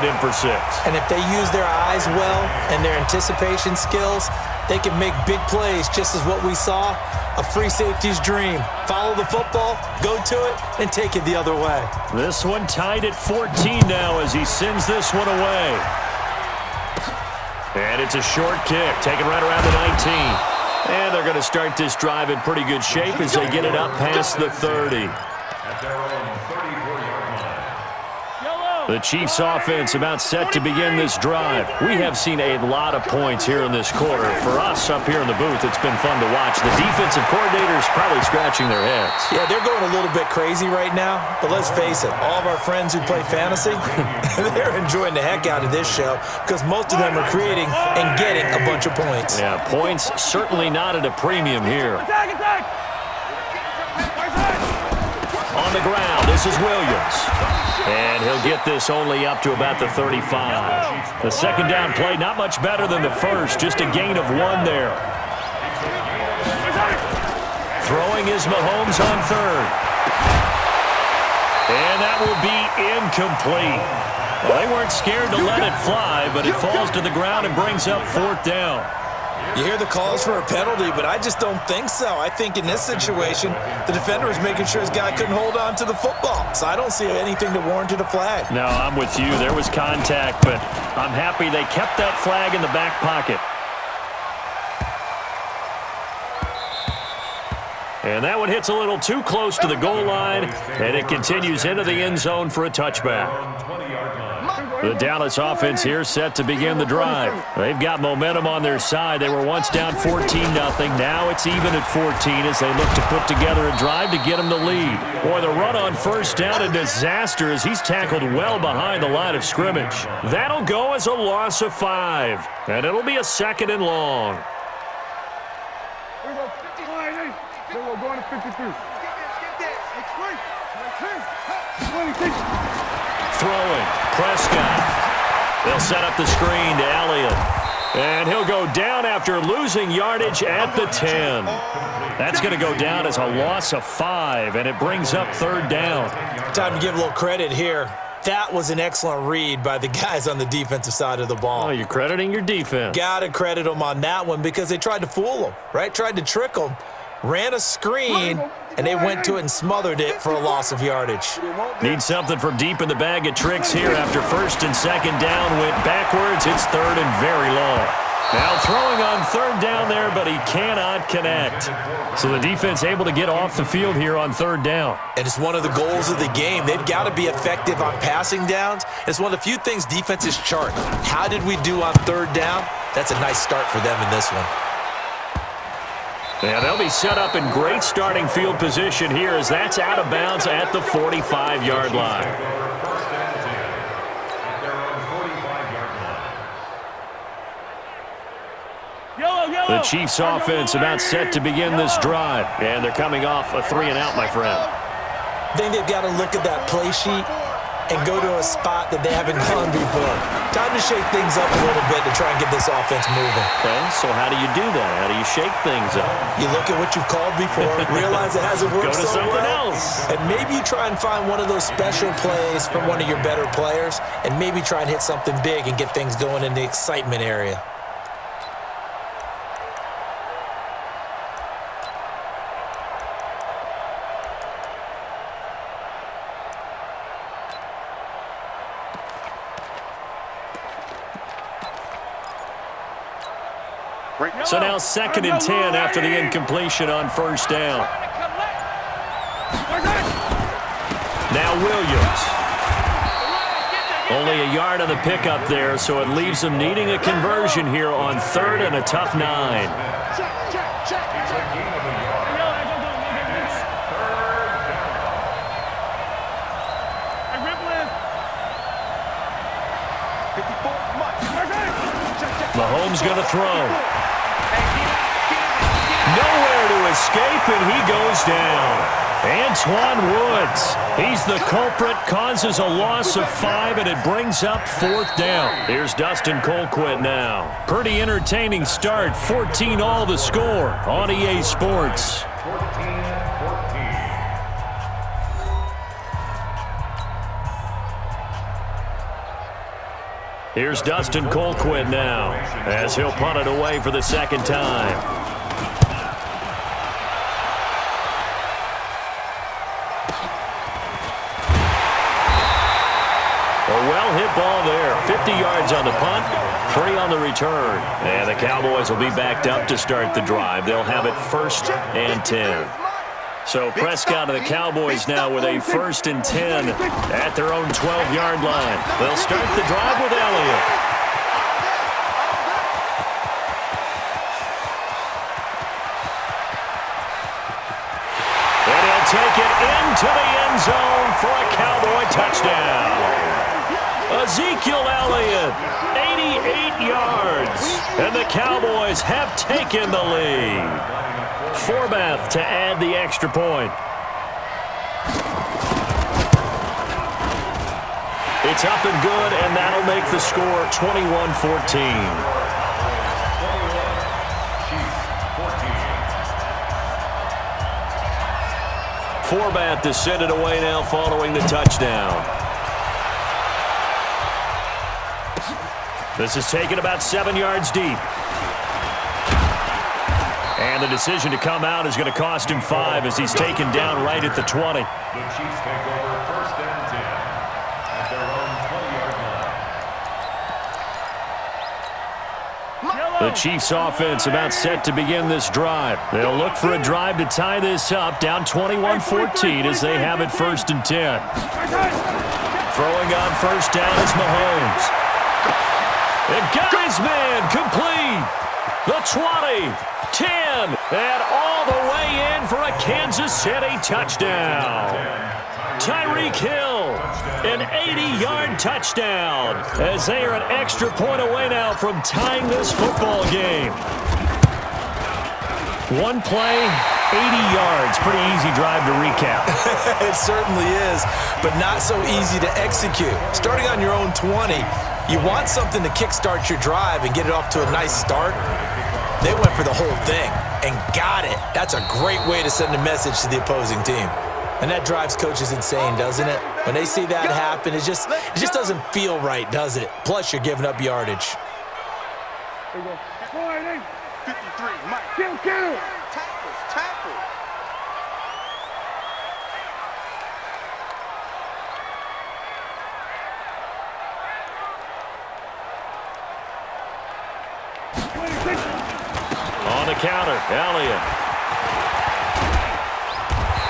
it in for 6. And if they use their eyes well and their anticipation skills, they can make big plays, just as what we saw, a free safety's dream. Follow the football, go to it, and take it the other way. This one tied at 14 now as he sends this one away. And it's a short kick, taken right around the 19. And they're going to start this drive in pretty good shape as they get it up past the 30. The Chiefs offense about set to begin this drive. We have seen a lot of points here in this quarter. For us up here in the booth, it's been fun to watch. The defensive coordinators probably scratching their heads. Yeah, they're going a little bit crazy right now. But let's face it, all of our friends who play fantasy, they're enjoying the heck out of this show because most of them are creating and getting a bunch of points. Yeah, points certainly not at a premium here. On the ground, this is Williams. And he'll get this only up to about the 35. The second down play, not much better than the first, just a gain of 1 there. Throwing is Mahomes on third. And that will be incomplete. Well, they weren't scared to let it fly, but it falls to the ground and brings up 4th down. You hear the calls for a penalty, but I just don't think so. I think in this situation, the defender was making sure his guy couldn't hold on to the football. So I don't see anything that warranted a flag. No, I'm with you. There was contact, but I'm happy they kept that flag in the back pocket. And that one hits a little too close to the goal line, and it continues into the end zone for a touchback. The Dallas offense here set to begin the drive. They've got momentum on their side. They were once down 14-0. Now it's even at 14 as they look to put together a drive to get them the lead. Boy, the run on first down, a disaster as he's tackled well behind the line of scrimmage. That'll go as a loss of 5, and it'll be a 2nd and long. We're going to 53. Throwing, Prescott. They'll set up the screen to Elliott. And he'll go down after losing yardage at the 10. That's going to go down as a loss of 5, and it brings up 3rd down. Time to give a little credit here. That was an excellent read by the guys on the defensive side of the ball. Oh, you're crediting your defense. Got to credit them on that one because they tried to fool them, right? Tried to trick them. Ran a screen, and they went to it and smothered it for a loss of yardage. Need something from deep in the bag of tricks here after 1st and 2nd down. Went backwards. It's 3rd and very long. Now throwing on 3rd down there, but he cannot connect. So the defense able to get off the field here on 3rd down. And it's one of the goals of the game. They've got to be effective on passing downs. It's one of the few things defenses chart. How did we do on 3rd down? That's a nice start for them in this one. Yeah, they'll be set up in great starting field position here as that's out of bounds at the 45-yard line. The Chiefs offense about set to begin this drive. And they're coming off a 3-and-out, my friend. I think they've got to look at that play sheet and go to a spot that they haven't gone before. Time to shake things up a little bit to try and get this offense moving. Okay, so how do you do that? How do you shake things up? You look at what you've called before, realize it hasn't worked Go to so something well, else. and maybe you try and find one of those special plays from one of your better players, and maybe try and hit something big and get things going in the excitement area. So now 2nd and 10 after the incompletion on 1st down. Now Williams. Only a yard on the pickup there, so it leaves them needing a conversion here on 3rd and a tough 9. Mahomes going to throw. Nowhere to escape, and he goes down. Antoine Woods, he's the culprit, causes a loss of 5, and it brings up 4th down. Here's Dustin Colquitt now. Pretty entertaining start, 14-all the score on EA Sports. Here's Dustin Colquitt now as he'll punt it away for the second time. A well-hit ball there. 50 yards on the punt, 3 on the return. And the Cowboys will be backed up to start the drive. They'll have it 1st and 10. So Prescott and the Cowboys now with a 1st and 10 at their own 12-yard line. They'll start the drive with Elliott. And he'll take it into the end zone for a Cowboy touchdown. Ezekiel Elliott, 88 yards. And the Cowboys have taken the lead. Forbath to add the extra point. It's up and good, and that'll make the score 21-14. Forbath to send it away now following the touchdown. This is taken about 7 yards deep. And the decision to come out is going to cost him 5 as he's taken down right at the 20. The Chiefs take over 1st and 10 at their own 20-yard line. The Chiefs offense about set to begin this drive. They'll look for a drive to tie this up, down 21-14 as they have it 1st and 10. Throwing on 1st down is Mahomes. And got his man complete. The 20. 10, and all the way in for a Kansas City touchdown. Tyreek Hill, an 80-yard touchdown, as they are an extra point away now from tying this football game. One play, 80 yards. Pretty easy drive to recap. It certainly is, but not so easy to execute. Starting on your own 20, you want something to kickstart your drive and get it off to a nice start. They went for the whole thing and got it. That's a great way to send a message to the opposing team. And that drives coaches insane, doesn't it? When they see that happen, it just doesn't feel right, does it? Plus, you're giving up yardage. There you go. 53, Mike. Kill. Tackle. On the counter, Elliott.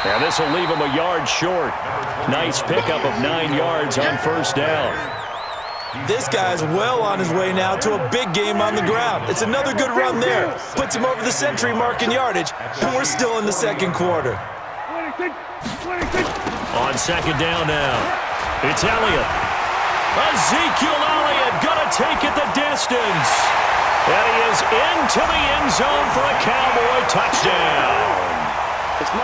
And this will leave him a yard short. Nice pickup of 9 yards on 1st down. This guy's well on his way now to a big game on the ground. It's another good run there. Puts him over the century mark in yardage, and we're still in the 2nd quarter. 26. On 2nd down now, it's Elliott. Ezekiel Elliott gonna take it the distance. And he is into the end zone for a Cowboy touchdown.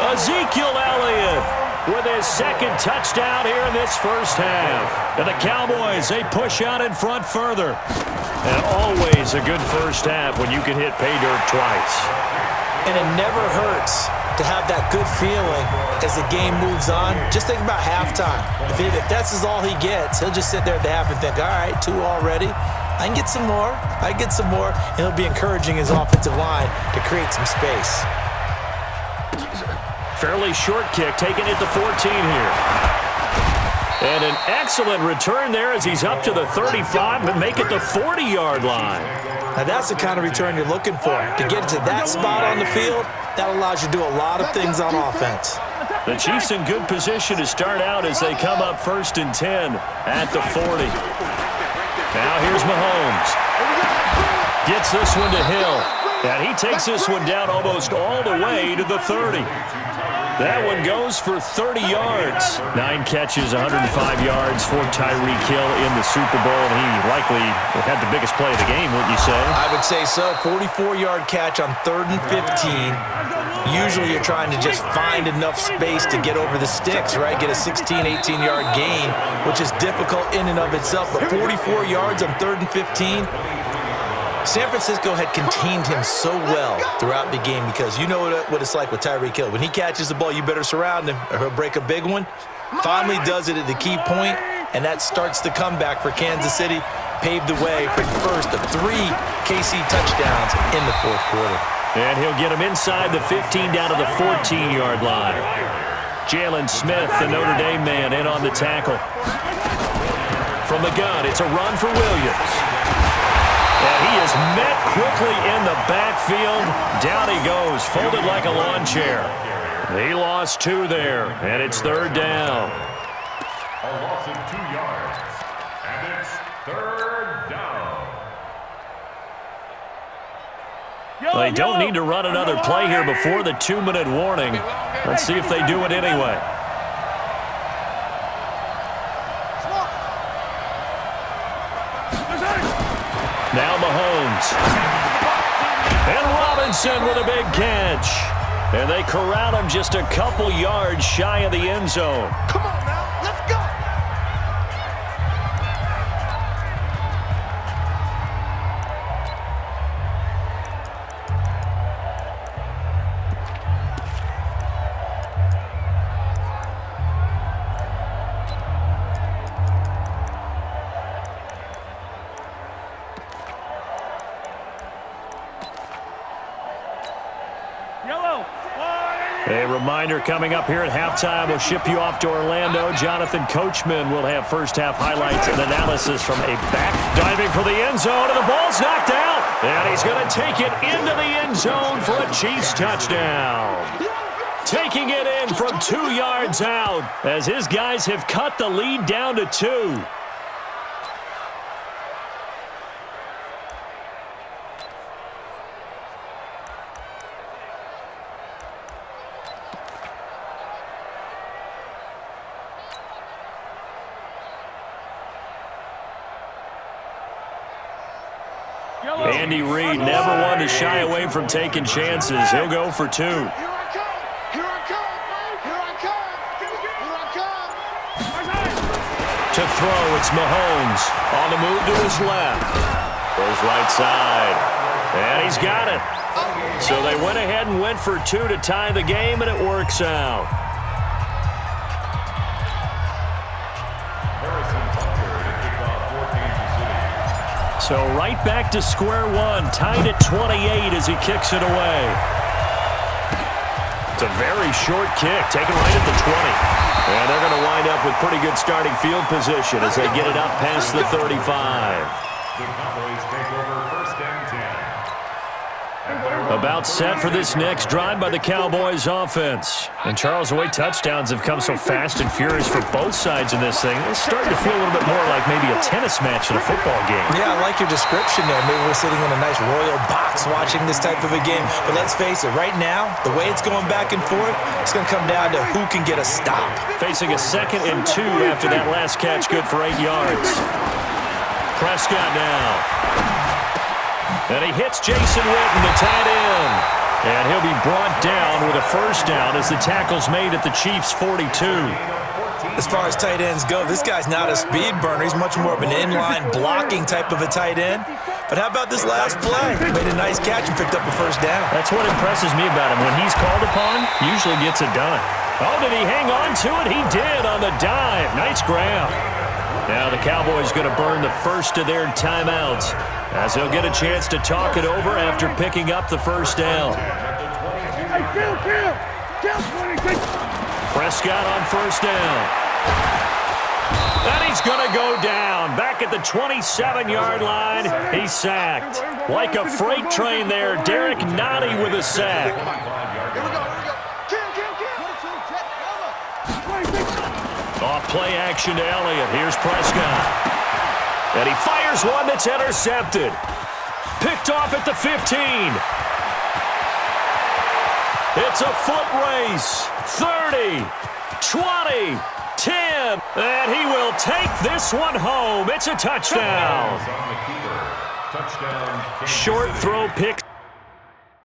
Ezekiel Elliott with his 2nd touchdown here in this 1st half. And the Cowboys, they push out in front further. And always a good 1st half when you can hit pay dirt twice. And it never hurts to have that good feeling as the game moves on. Just think about halftime. If that's all he gets, he'll just sit there at the half and think, all right, 2 already. I can get some more. And he'll be encouraging his offensive line to create some space. Fairly short kick, taking it to 14 here. And an excellent return there as he's up to the 35, but make it the 40-yard line. Now that's the kind of return you're looking for. To get to that spot on the field, that allows you to do a lot of things on offense. The Chiefs in good position to start out as they come up 1st and 10 at the 40. Now here's Mahomes. Gets this one to Hill. And he takes this one down almost all the way to the 30. That one goes for 30 yards. 9 catches, 105 yards for Tyreek Hill in the Super Bowl. And he likely had the biggest play of the game, wouldn't you say? I would say so. 44-yard catch on 3rd and 15. Usually you're trying to just find enough space to get over the sticks, right? Get a 16, 18-yard gain, which is difficult in and of itself. But 44 yards on 3rd and 15. San Francisco had contained him so well throughout the game because you know what it's like with Tyreek Hill. When he catches the ball, you better surround him or he'll break a big one. Finally does it at the key point, and that starts the comeback for Kansas City. paved the way for the first of 3 KC touchdowns in the fourth quarter. And he'll get him inside the 15 down to the 14-yard line. Jalen Smith, the Notre Dame man, in on the tackle. From the gun, it's a run for Williams. And he is met quickly in the backfield. Down he goes, folded like a lawn chair. He lost 2 there, and it's third down. A loss of 2 yards. And it's third down. They don't need to run another play here before the 2-minute warning. Let's see if they do it anyway. Now Mahomes. And Robinson with a big catch. And they corral him just a couple yards shy of the end zone. Come on now, let's go. A reminder coming up here at halftime. We'll ship you off to Orlando. Jonathan Coachman will have first-half highlights and analysis from a back diving for the end zone, and the ball's knocked out. And he's going to take it into the end zone for a Chiefs touchdown. Taking it in from 2 yards out as his guys have cut the lead down to 2. Andy Reid never one to shy away from taking chances. He'll go for 2. Here I come. Here I come. Here I come. Here I come. To throw, it's Mahomes. On the move to his left. Goes right side. And he's got it. So they went ahead and went for 2 to tie the game, and it works out. So right back to square one, tied at 28 as he kicks it away. It's a very short kick, taken right at the 20. And they're going to wind up with pretty good starting field position as they get it up past the 35. The Cowboys take over first and 10. About set for this next drive by the Cowboys offense. And Charles, the way touchdowns have come so fast and furious for both sides in this thing, it's starting to feel a little bit more like maybe a tennis match in a football game. Yeah, I like your description there. Maybe we're sitting in a nice royal box watching this type of a game. But let's face it, right now, the way it's going back and forth, it's going to come down to who can get a stop. Facing a 2nd and 2 after that last catch, good for 8 yards. Prescott now. And he hits Jason Witten, the tight end. And he'll be brought down with a first down as the tackle's made at the Chiefs' 42. As far as tight ends go, this guy's not a speed burner. He's much more of an inline blocking type of a tight end. But how about this last play? Made a nice catch and picked up a first down. That's what impresses me about him. When he's called upon, usually gets it done. Oh, did he hang on to it? He did on the dive. Nice grab. Now the Cowboys going to burn the first of their timeouts as they'll get a chance to talk it over after picking up the first down. Hey, kill, 26. Prescott on first down. And he's going to go down. Back at the 27-yard line, he's sacked. Like a freight train there, Derek Nottie with a sack. Here we go. Off play action to Elliott. Here's Prescott. And he fires one that's intercepted. Picked off at the 15. It's a foot race. 30, 20, 10. And he will take this one home. It's a touchdown. Short throw pick.